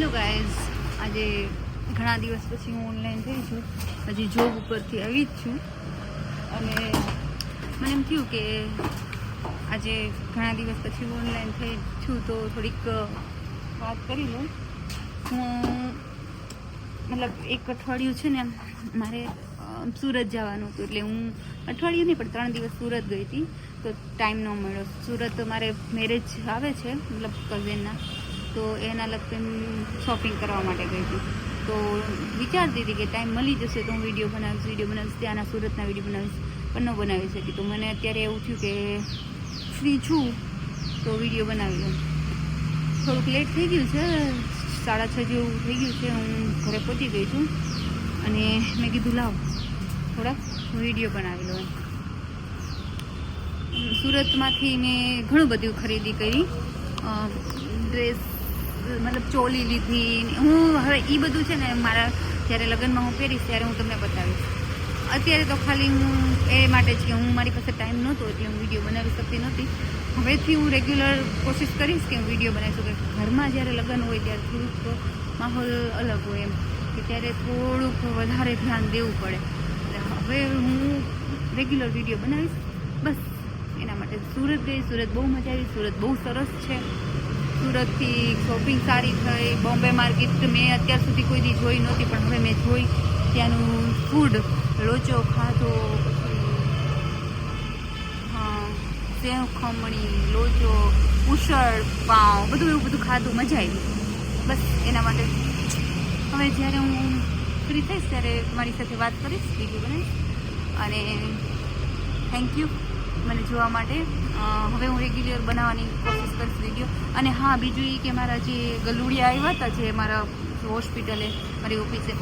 Hello guys, આજે ઘણા દિવસ પછી હું ઓનલાઈન થઈ છું. હજી જોબ ઉપરથી આવી જ છું અને મને એમ થયું કે આજે ઘણા દિવસ પછી હું ઓનલાઈન થઈ છું તો થોડીક વાત કરી લઉં. હું મતલબ એક અઠવાડિયું છે ને મારે સુરત જવાનું હતું, એટલે હું અઠવાડિયું નહીં પણ 3 દિવસ સુરત ગઈ હતી તો ટાઈમ ન મળ્યો. સુરત મારે મેરેજ આવે છે મતલબ કઝિનના, તો એના લગતી શોપિંગ કરવા માટે ગઈ હતી. તો વિચારતી હતી કે ટાઈમ મળી જશે તો હું વિડીયો બનાવીશ, ત્યાંના સુરતના વિડીયો બનાવીશ, પણ ન બનાવી શકી. તો મને અત્યારે એવું થયું કે ફ્રી છું તો વિડીયો બનાવી લઉં. થોડુંક લેટ થઈ ગયું છે, 6:30 જેવું થઈ ગયું છે. હું ઘરે પહોંચી ગઈ છું અને મેં કીધું લાવ થોડાક વિડીયો બનાવી લઉં. સુરતમાંથી મેં ઘણું બધું ખરીદી કરી, ડ્રેસ મતલબ ચોલી લીધી. હું હવે એ બધું છે ને મારા જ્યારે લગ્નમાં હું પહેરીશ ત્યારે હું તમને બતાવીશ. અત્યારે તો ખાલી હું એ માટે જ કે મારી પાસે ટાઈમ નહોતો એટલે હું વિડીયો બનાવી શકતી નહોતી. હવેથી હું રેગ્યુલર કોશિશ કરીશ કે હું વિડીયો બનાવી શકું. ઘરમાં જ્યારે લગ્ન હોય ત્યારે થોડુંક માહોલ અલગ હોય એમ કે ત્યારે થોડુંક વધારે ધ્યાન દેવું પડે. એટલે હવે હું રેગ્યુલર વિડીયો બનાવીશ બસ એના માટે. સુરત ગઈ, સુરત બહુ મજા આવી, સુરત બહુ સરસ છે. સુરતથી શોપિંગ સારી થઈ. બોમ્બે માર્કેટ મેં અત્યાર સુધી કોઈ દી જોઈ નહોતી પણ હવે મેં જોઈ. ત્યાંનું ફૂડ, લોચો ખાધો, પછી સેવ ખમણી, લોચો, ઉસળ પાઉં, બધું એવું બધું ખાધું, મજા આવી. બસ એના માટે હવે જ્યારે હું ફ્રી થઈશ ત્યારે તમારી સાથે વાત કરીશ, વિડીયો બનાવીશ. અને થેન્ક યુ મને જોવા માટે. હવે હું રેગ્યુલર બનાવવાની કોશિશ કરીશ વિડીયો. અને હા, બીજું એ કે મારા જે ગલુડિયા આવ્યા હતા જે મારા હોસ્પિટલે મારી ઓફિસે,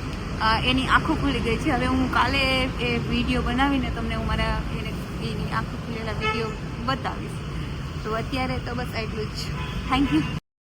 એની આંખો ખુલી ગઈ છે. હવે હું કાલે એ વિડીયો બનાવીને તમને હું મારા એની આંખો ખુલેલા વિડીયો બતાવીશ. તો અત્યારે તો બસ એટલું જ. Thank you.